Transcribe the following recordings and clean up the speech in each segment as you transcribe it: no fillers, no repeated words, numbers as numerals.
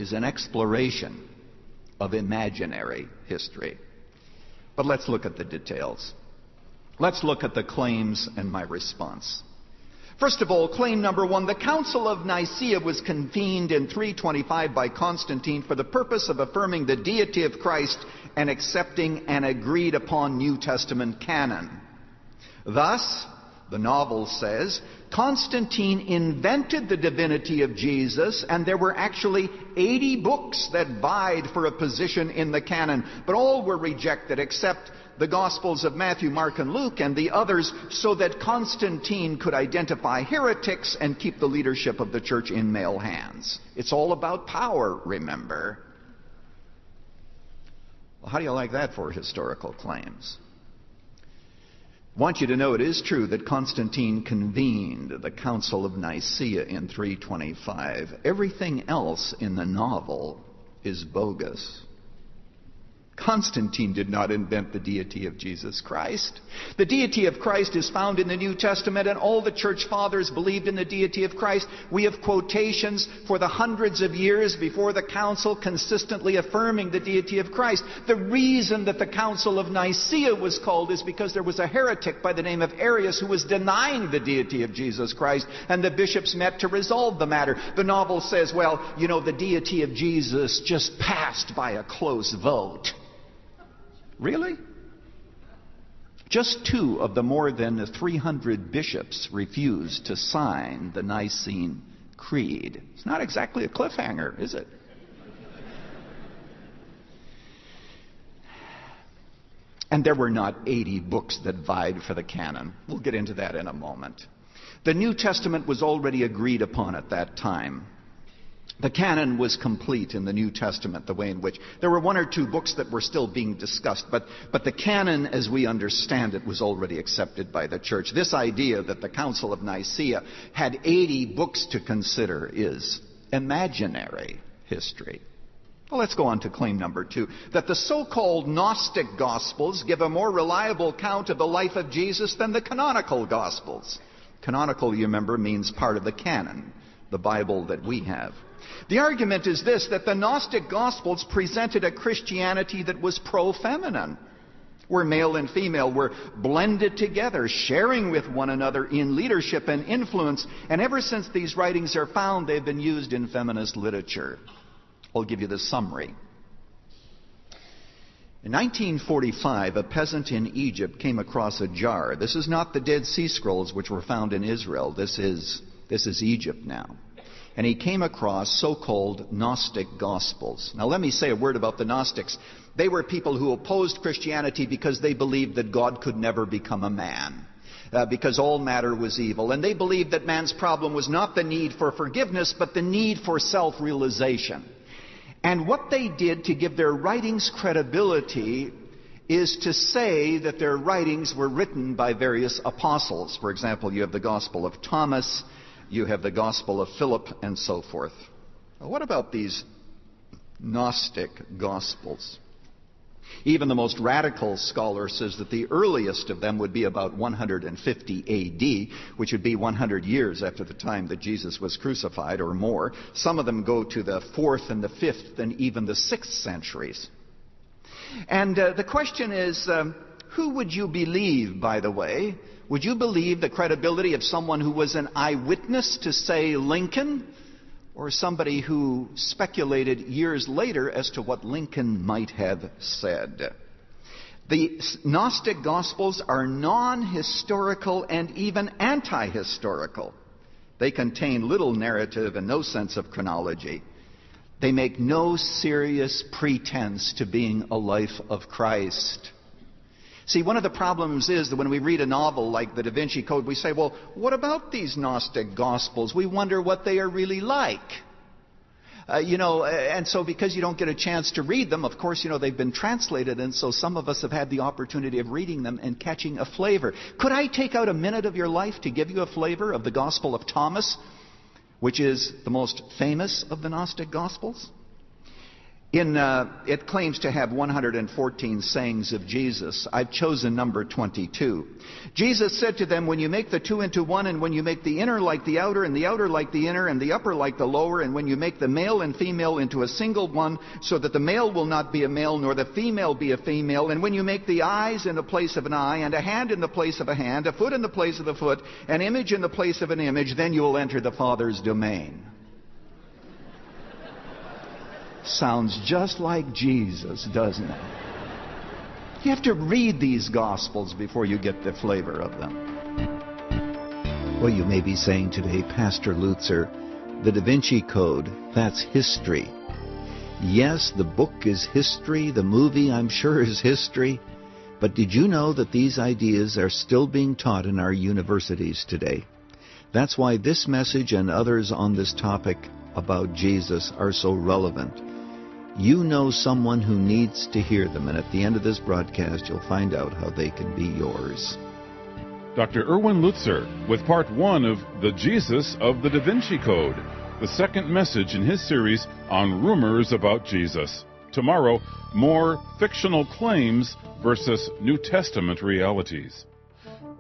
is an exploration of imaginary history. But let's look at the details. Let's look at the claims and my response. First of all, claim number one, the Council of Nicaea was convened in 325 by Constantine for the purpose of affirming the deity of Christ and accepting an agreed upon New Testament canon. Thus, the novel says, Constantine invented the divinity of Jesus, and there were actually 80 books that vied for a position in the canon, but all were rejected except the Gospels of Matthew, Mark, and Luke, and the others, so that Constantine could identify heretics and keep the leadership of the church in male hands. It's all about power, remember. Well, how do you like that for historical claims? I want you to know it is true that Constantine convened the Council of Nicaea in 325. Everything else in the novel is bogus. Constantine did not invent the deity of Jesus Christ. The deity of Christ is found in the New Testament, and all the church fathers believed in the deity of Christ. We have quotations for the hundreds of years before the council consistently affirming the deity of Christ. The reason that the Council of Nicaea was called is because there was a heretic by the name of Arius who was denying the deity of Jesus Christ, and the bishops met to resolve the matter. The novel says, well, you know, the deity of Jesus just passed by a close vote. Really? Just 2 of the more than 300 bishops refused to sign the Nicene Creed. It's not exactly a cliffhanger, is it? And there were not 80 books that vied for the canon. We'll get into that in a moment. The New Testament was already agreed upon at that time. The canon was complete in the New Testament, the way in which there were 1 or 2 books that were still being discussed, but the canon, as we understand it, was already accepted by the church. This idea that the Council of Nicaea had 80 books to consider is imaginary history. Well, let's go on to claim number 2, that the so-called Gnostic Gospels give a more reliable account of the life of Jesus than the canonical Gospels. Canonical, you remember, means part of the canon, the Bible that we have. The argument is this, that the Gnostic Gospels presented a Christianity that was pro-feminine, where male and female were blended together, sharing with one another in leadership and influence. And ever since these writings are found, they've been used in feminist literature. I'll give you the summary. In 1945, a peasant in Egypt came across a jar. This is not the Dead Sea Scrolls which were found in Israel. This is Egypt now. And he came across so-called Gnostic Gospels. Now let me say a word about the Gnostics. They were people who opposed Christianity because they believed that God could never become a man, because all matter was evil. And they believed that man's problem was not the need for forgiveness, but the need for self-realization. And what they did to give their writings credibility is to say that their writings were written by various apostles. For example, you have the Gospel of Thomas, you have the Gospel of Philip, and so forth. Well, what about these Gnostic Gospels? Even the most radical scholar says that the earliest of them would be about 150 A.D., which would be 100 years after the time that Jesus was crucified or more. Some of them go to the 4th and the 5th and even the 6th centuries. And the question is, who would you believe, by the way? Would you believe the credibility of someone who was an eyewitness to, say, Lincoln, or somebody who speculated years later as to what Lincoln might have said? The Gnostic Gospels are non-historical and even anti-historical. They contain little narrative and no sense of chronology. They make no serious pretense to being a life of Christ. See, one of the problems is that when we read a novel like the DaVinci Code, we say, well, what about these Gnostic Gospels? We wonder what they are really like. And so because you don't get a chance to read them, of course, they've been translated, and so some of us have had the opportunity of reading them and catching a flavor. Could I take out a minute of your life to give you a flavor of the Gospel of Thomas, which is the most famous of the Gnostic Gospels? It claims to have 114 sayings of Jesus. I've chosen number 22. Jesus said to them, when you make the two into one, and when you make the inner like the outer, and the outer like the inner, and the upper like the lower, and when you make the male and female into a single one, so that the male will not be a male, nor the female be a female, and when you make the eyes in the place of an eye, and a hand in the place of a hand, a foot in the place of a foot, an image in the place of an image, then you will enter the Father's domain. Sounds just like Jesus, doesn't it? You have to read these Gospels before you get the flavor of them. Well, you may be saying today, Pastor Lutzer, the DaVinci Code, that's history. Yes, the book is history, the movie, I'm sure, is history. But did you know that these ideas are still being taught in our universities today? That's why this message and others on this topic about Jesus are so relevant. You know someone who needs to hear them, and at the end of this broadcast, you'll find out how they can be yours. Dr. Erwin Lutzer with Part 1 of The Jesus of the DaVinci Code, the second message in his series on rumors about Jesus. Tomorrow, more fictional claims versus New Testament realities.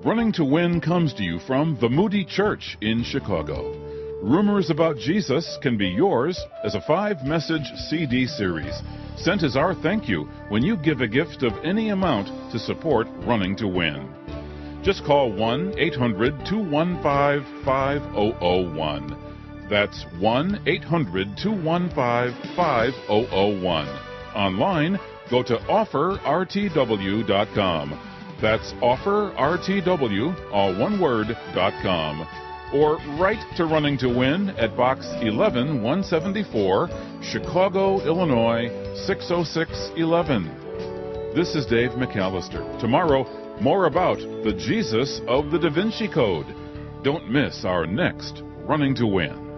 Running to Win comes to you from the Moody Church in Chicago. Rumors About Jesus can be yours as a 5-message CD series, sent as our thank you when you give a gift of any amount to support Running to Win. Just call 1-800-215-5001. That's 1-800-215-5001. Online, go to offerrtw.com. That's offerrtw, all one word, .com. Or write to Running to Win at Box 11174, Chicago, Illinois, 60611. This is Dave McAllister. Tomorrow, more about the Jesus of the DaVinci Code. Don't miss our next Running to Win.